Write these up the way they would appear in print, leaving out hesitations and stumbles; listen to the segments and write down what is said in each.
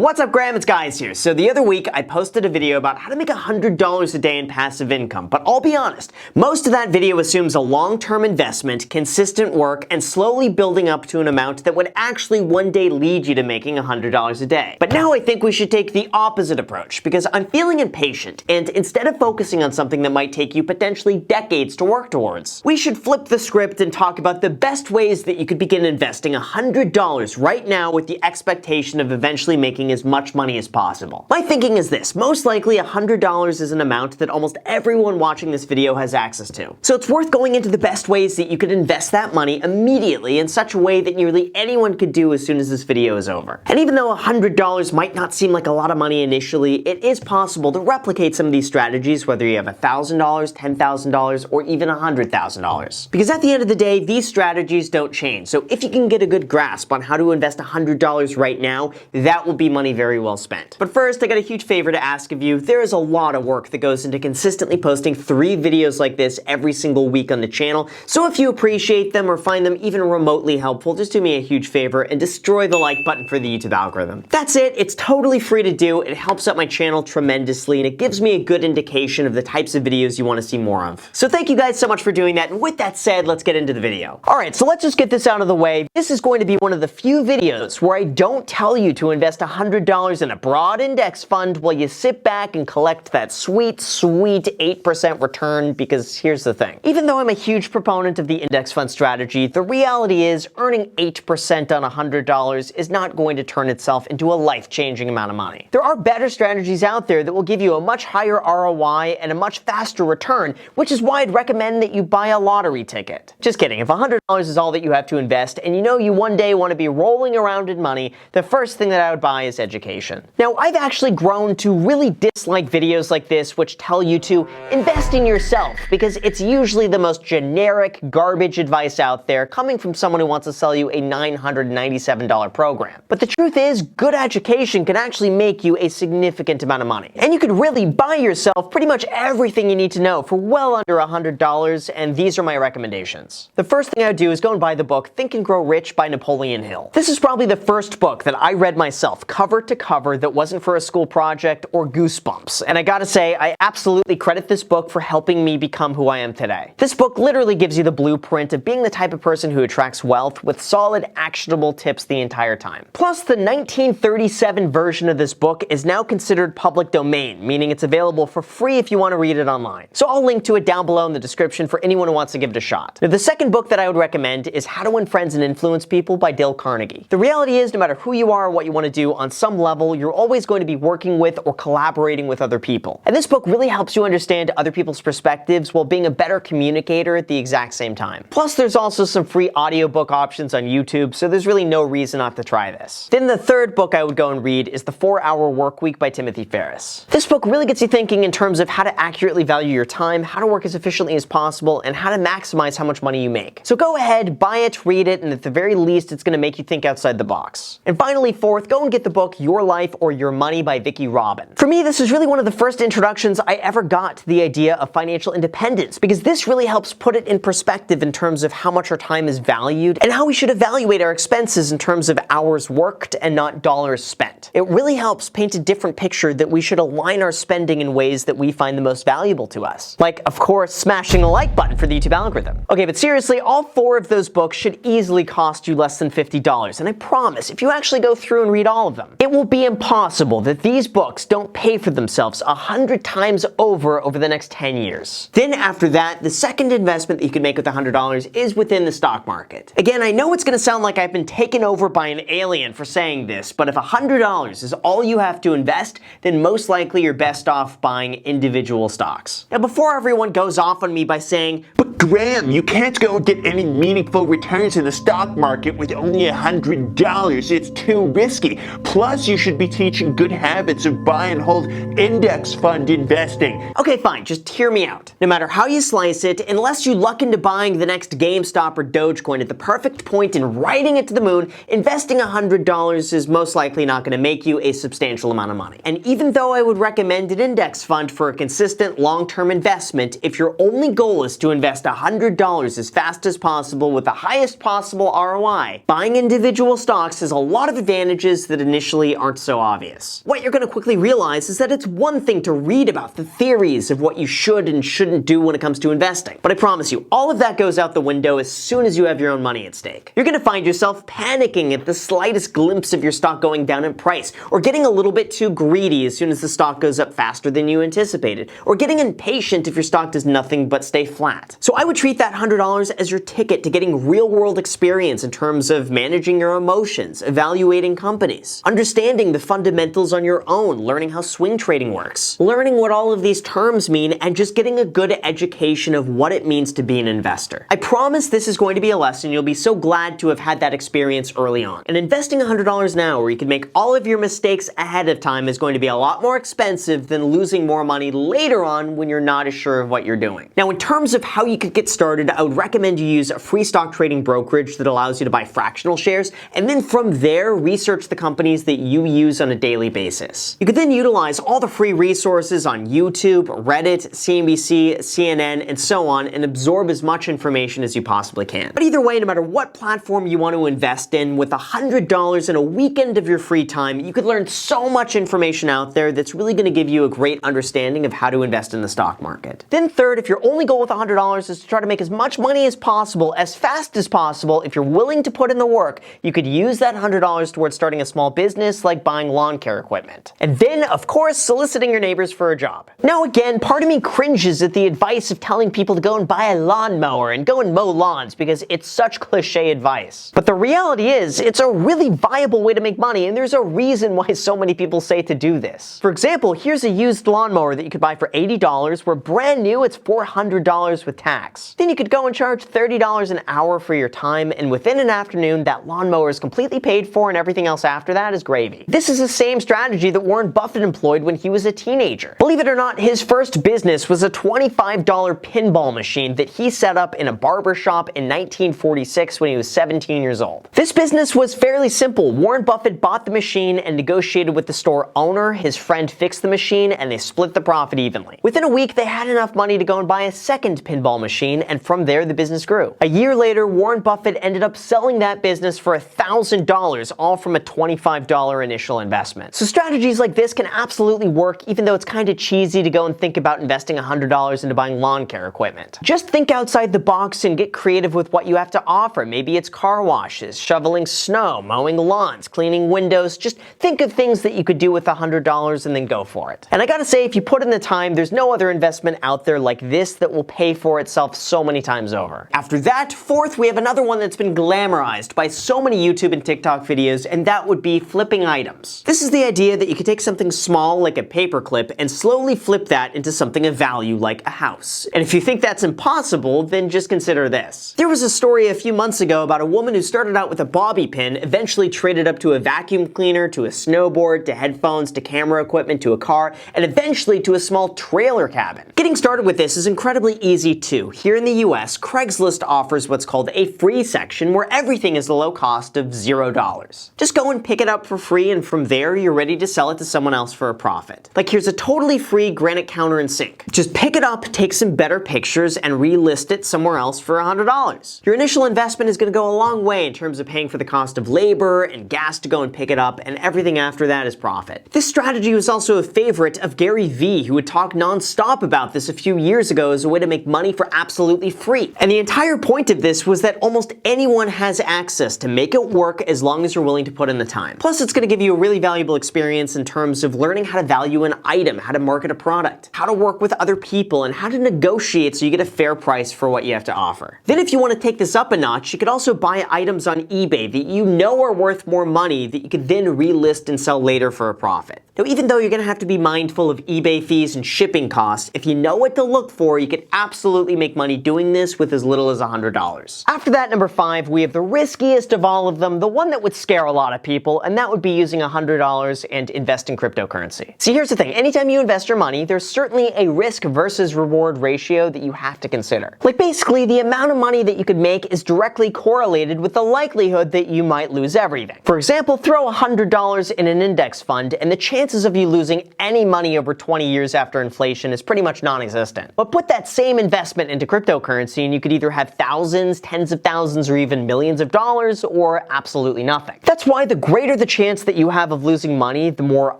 What's up, Graham? It's Guys here. So the other week, I posted a video about how to make $100 a day in passive income. But I'll be honest, most of that video assumes a long-term investment, consistent work, and slowly building up to an amount that would actually one day lead you to making $100 a day. But now I think we should take the opposite approach, because I'm feeling impatient, and instead of focusing on something that might take you potentially decades to work towards, we should flip the script and talk about the best ways that you could begin investing $100 right now with the expectation of eventually making as much money as possible. My thinking is this: most likely $100 is an amount that almost everyone watching this video has access to. So it's worth going into the best ways that you could invest that money immediately in such a way that nearly anyone could do as soon as this video is over. And even though $100 might not seem like a lot of money initially, it is possible to replicate some of these strategies whether you have $1,000, $10,000, or even $100,000. Because at the end of the day, these strategies don't change. So if you can get a good grasp on how to invest $100 right now, that will be money very well spent. But first, I got a huge favor to ask of you. There is a lot of work that goes into consistently posting 3 videos like this every single week on the channel. So if you appreciate them or find them even remotely helpful, just do me a huge favor and destroy the like button for the YouTube algorithm. That's it. It's totally free to do. It helps out my channel tremendously, and it gives me a good indication of the types of videos you want to see more of. So thank you guys so much for doing that. And with that said, let's get into the video. Alright, so let's just get this out of the way. This is going to be one of the few videos where I don't tell you to invest $100 in a broad index fund while you sit back and collect that sweet 8% return, because here's the thing. Even though I'm a huge proponent of the index fund strategy, the reality is earning 8% on $100 is not going to turn itself into a life-changing amount of money. There are better strategies out there that will give you a much higher ROI and a much faster return, which is why I'd recommend that you buy a lottery ticket. Just kidding. If $100 is all that you have to invest, and you know you one day want to be rolling around in money, the first thing that I would buy is education. Now, I've actually grown to really dislike videos like this which tell you to invest in yourself, because it's usually the most generic garbage advice out there coming from someone who wants to sell you a $997 program. But the truth is, good education can actually make you a significant amount of money. And you could really buy yourself pretty much everything you need to know for well under $100, and these are my recommendations. The first thing I would do is go and buy the book Think and Grow Rich by Napoleon Hill. This is probably the first book that I read myself, cover to cover, that wasn't for a school project or goosebumps. And I gotta say, I absolutely credit this book for helping me become who I am today. This book literally gives you the blueprint of being the type of person who attracts wealth with solid, actionable tips the entire time. Plus, the 1937 version of this book is now considered public domain, meaning it's available for free if you want to read it online. So I'll link to it down below in the description for anyone who wants to give it a shot. Now, the second book that I would recommend is How to Win Friends and Influence People by Dale Carnegie. The reality is, no matter who you are or what you want to do, on some level, you're always going to be working with or collaborating with other people. And this book really helps you understand other people's perspectives while being a better communicator at the exact same time. Plus, there's also some free audiobook options on YouTube, so there's really no reason not to try this. Then the third book I would go and read is The 4-Hour Workweek by Ferris. This book really gets you thinking in terms of how to accurately value your time, how to work as efficiently as possible, and how to maximize how much money you make. So go ahead, buy it, read it, and at the very least, it's going to make you think outside the box. And finally, fourth, go and get the book Your Life or Your Money by Vicki Robin. For me, this is really one of the first introductions I ever got to the idea of financial independence, because this really helps put it in perspective in terms of how much our time is valued and how we should evaluate our expenses in terms of hours worked and not dollars spent. It really helps paint a different picture that we should align our spending in ways that we find the most valuable to us. Like, of course, smashing the like button for the YouTube algorithm. Okay, but seriously, all 4 of those books should easily cost you less than $50, and I promise, if you actually go through and read all of them, it will be impossible that these books don't pay for themselves 100 times over the next 10 years. Then after that, the second investment that you can make with $100 is within the stock market. Again, I know it's going to sound like I've been taken over by an alien for saying this, but if $100 is all you have to invest, then most likely you're best off buying individual stocks. Now, before everyone goes off on me by saying, "But Graham, you can't go get any meaningful returns in the stock market with only $100. It's too risky. Plus, you should be teaching good habits of buy and hold index fund investing." Okay, fine, just hear me out. No matter how you slice it, unless you luck into buying the next GameStop or Dogecoin at the perfect point and riding it to the moon, investing $100 is most likely not going to make you a substantial amount of money. And even though I would recommend an index fund for a consistent long-term investment, if your only goal is to invest $100 as fast as possible with the highest possible ROI, buying individual stocks has a lot of advantages that initially initially aren't so obvious. What you're going to quickly realize is that it's one thing to read about the theories of what you should and shouldn't do when it comes to investing, but I promise you, all of that goes out the window as soon as you have your own money at stake. You're going to find yourself panicking at the slightest glimpse of your stock going down in price, or getting a little bit too greedy as soon as the stock goes up faster than you anticipated, or getting impatient if your stock does nothing but stay flat. So I would treat that $100 as your ticket to getting real-world experience in terms of managing your emotions, evaluating companies, understanding the fundamentals on your own, learning how swing trading works, learning what all of these terms mean, and just getting a good education of what it means to be an investor. I promise this is going to be a lesson you'll be so glad to have had that experience early on. And investing $100 now where you can make all of your mistakes ahead of time is going to be a lot more expensive than losing more money later on when you're not as sure of what you're doing. Now, in terms of how you could get started, I would recommend you use a free stock trading brokerage that allows you to buy fractional shares, and then from there, research the companies that you use on a daily basis. You could then utilize all the free resources on YouTube, Reddit, CNBC, CNN, and so on, and absorb as much information as you possibly can. But either way, no matter what platform you want to invest in, with $100 in a weekend of your free time, you could learn so much information out there that's really going to give you a great understanding of how to invest in the stock market. Then third, if your only goal with $100 is to try to make as much money as possible, as fast as possible, if you're willing to put in the work, you could use that $100 towards starting a small business like buying lawn care equipment. And then, of course, soliciting your neighbors for a job. Now again, part of me cringes at the advice of telling people to go and buy a lawnmower and go and mow lawns because it's such cliche advice. But the reality is, it's a really viable way to make money, and there's a reason why so many people say to do this. For example, here's a used lawnmower that you could buy for $80, where brand new it's $400 with tax. Then you could go and charge $30 an hour for your time, and within an afternoon, that lawnmower is completely paid for and everything else after that is gravy. This is the same strategy that Warren Buffett employed when he was a teenager. Believe it or not, his first business was a $25 pinball machine that he set up in a barber shop in 1946 when he was 17 years old. This business was fairly simple. Warren Buffett bought the machine and negotiated with the store owner. His friend fixed the machine and they split the profit evenly. Within a week, they had enough money to go and buy a second pinball machine, and from there the business grew. A year later, Warren Buffett ended up selling that business for $1,000, all from a $25 initial investment. So strategies like this can absolutely work, even though it's kind of cheesy to go and think about investing $100 into buying lawn care equipment. Just think outside the box and get creative with what you have to offer. Maybe it's car washes, shoveling snow, mowing lawns, cleaning windows. Just think of things that you could do with $100 and then go for it. And I gotta say, if you put in the time, there's no other investment out there like this that will pay for itself so many times over. After that, fourth, we have another one that's been glamorized by so many YouTube and TikTok videos, and that would be flipping items. This is the idea that you could take something small like a paperclip and slowly flip that into something of value like a house. And if you think that's impossible, then just consider this. There was a story a few months ago about a woman who started out with a bobby pin, eventually traded up to a vacuum cleaner, to a snowboard, to headphones, to camera equipment, to a car, and eventually to a small trailer cabin. Getting started with this is incredibly easy too. Here in the US, Craigslist offers what's called a free section where everything is the low cost of $0. Just go and pick it up for free, and from there you're ready to sell it to someone else for a profit. Like, here's a totally free granite counter and sink. Just pick it up, take some better pictures, and relist it somewhere else for $100. Your initial investment is going to go a long way in terms of paying for the cost of labor and gas to go and pick it up, and everything after that is profit. This strategy was also a favorite of Gary Vee, who would talk non-stop about this a few years ago as a way to make money for absolutely free. And the entire point of this was that almost anyone has access to make it work as long as you're willing to put in the time. Plus, it's going to give you a really valuable experience in terms of learning how to value an item, how to market a product, how to work with other people, and how to negotiate so you get a fair price for what you have to offer. Then if you want to take this up a notch, you could also buy items on eBay that you know are worth more money that you could then relist and sell later for a profit. Now, even though you're going to have to be mindful of eBay fees and shipping costs, if you know what to look for, you could absolutely make money doing this with as little as $100. After that, number 5, we have the riskiest of all of them, the one that would scare a lot of people, and that would be using $100 and invest in cryptocurrency. See, here's the thing. Anytime you invest your money, there's certainly a risk versus reward ratio that you have to consider. Like, basically, the amount of money that you could make is directly correlated with the likelihood that you might lose everything. For example, throw $100 in an index fund, and the chances of you losing any money over 20 years after inflation is pretty much non-existent. But put that same investment into cryptocurrency and you could either have thousands, tens of thousands, or even millions of dollars, or absolutely nothing. That's why the greater the chance chance that you have of losing money, the more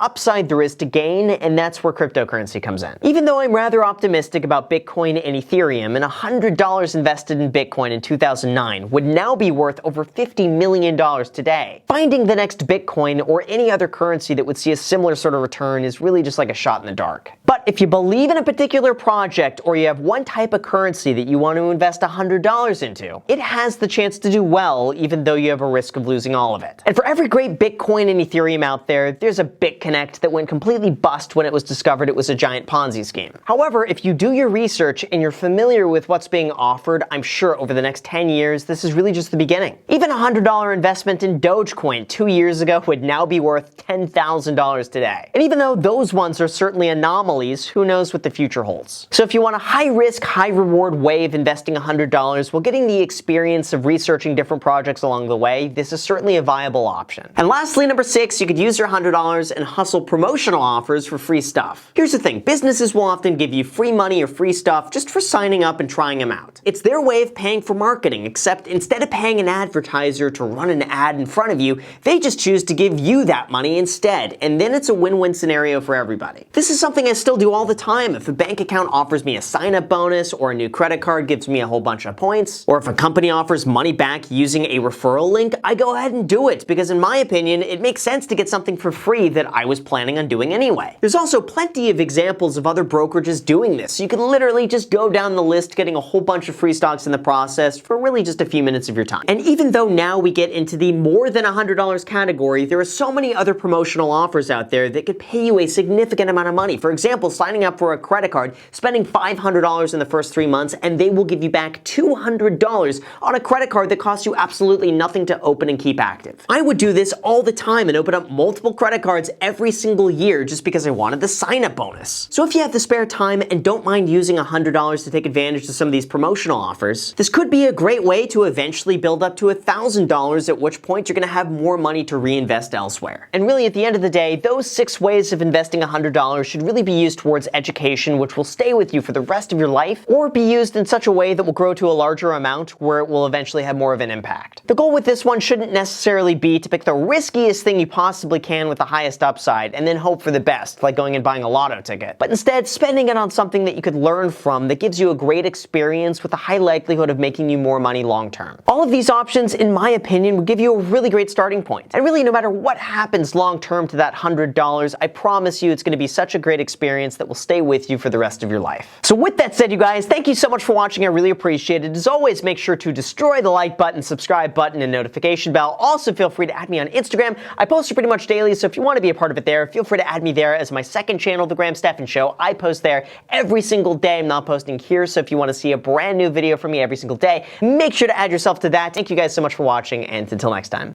upside there is to gain, and that's where cryptocurrency comes in. Even though I'm rather optimistic about Bitcoin and Ethereum, and $100 invested in Bitcoin in 2009 would now be worth over $50 million today. Finding the next Bitcoin or any other currency that would see a similar sort of return is really just like a shot in the dark. But if you believe in a particular project or you have one type of currency that you want to invest $100 into, it has the chance to do well even though you have a risk of losing all of it. And for every great Bitcoin and Ethereum out there, there's a BitConnect that went completely bust when it was discovered it was a giant Ponzi scheme. However, if you do your research and you're familiar with what's being offered, I'm sure over the next 10 years, this is really just the beginning. Even a $100 investment in Dogecoin 2 years ago would now be worth $10,000 today. And even though those ones are certainly anomalies, who knows what the future holds. So if you want a high-risk, high-reward way of investing $100 while getting the experience of researching different projects along the way, this is certainly a viable option. And lastly, number 6, you could use your $100 and hustle promotional offers for free stuff. Here's the thing, businesses will often give you free money or free stuff just for signing up and trying them out. It's their way of paying for marketing, except instead of paying an advertiser to run an ad in front of you, they just choose to give you that money instead, and then it's a win-win scenario for everybody. This is something I still do all the time. If a bank account offers me a sign-up bonus, or a new credit card gives me a whole bunch of points, or if a company offers money back using a referral link, I go ahead and do it, because in my opinion, it makes sense to get something for free that I was planning on doing anyway. There's also plenty of examples of other brokerages doing this. You can literally just go down the list getting a whole bunch of free stocks in the process for really just a few minutes of your time. And even though now we get into the more than $100 category, there are so many other promotional offers out there that could pay you a significant amount of money. For example, signing up for a credit card, spending $500 in the first 3 months, and they will give you back $200 on a credit card that costs you absolutely nothing to open and keep active. I would do this all the time and open up multiple credit cards every single year just because I wanted the sign-up bonus. So if you have the spare time and don't mind using $100 to take advantage of some of these promotional offers, this could be a great way to eventually build up to $1,000, at which point you're going to have more money to reinvest elsewhere. And really, at the end of the day, those 6 ways of investing $100 should really be used towards education, which will stay with you for the rest of your life, or be used in such a way that will grow to a larger amount where it will eventually have more of an impact. The goal with this one shouldn't necessarily be to pick the riskiest thing you possibly can with the highest upside and then hope for the best, like going and buying a lotto ticket, but instead spending it on something that you could learn from that gives you a great experience with a high likelihood of making you more money long term. All of these options, in my opinion, will give you a really great starting point. And really, no matter what happens long term to that $100, I promise you it's going to be such a great experience that will stay with you for the rest of your life. So with that said, you guys, thank you so much for watching. I really appreciate it. As always, make sure to destroy the like button, subscribe button, and notification bell. Also, feel free to add me on Instagram. I post pretty much daily, so if you want to be a part of it there, feel free to add me there as my second channel, The Graham Stephan Show. I post there every single day. I'm not posting here, so if you want to see a brand new video from me every single day, make sure to add yourself to that. Thank you guys so much for watching, and until next time.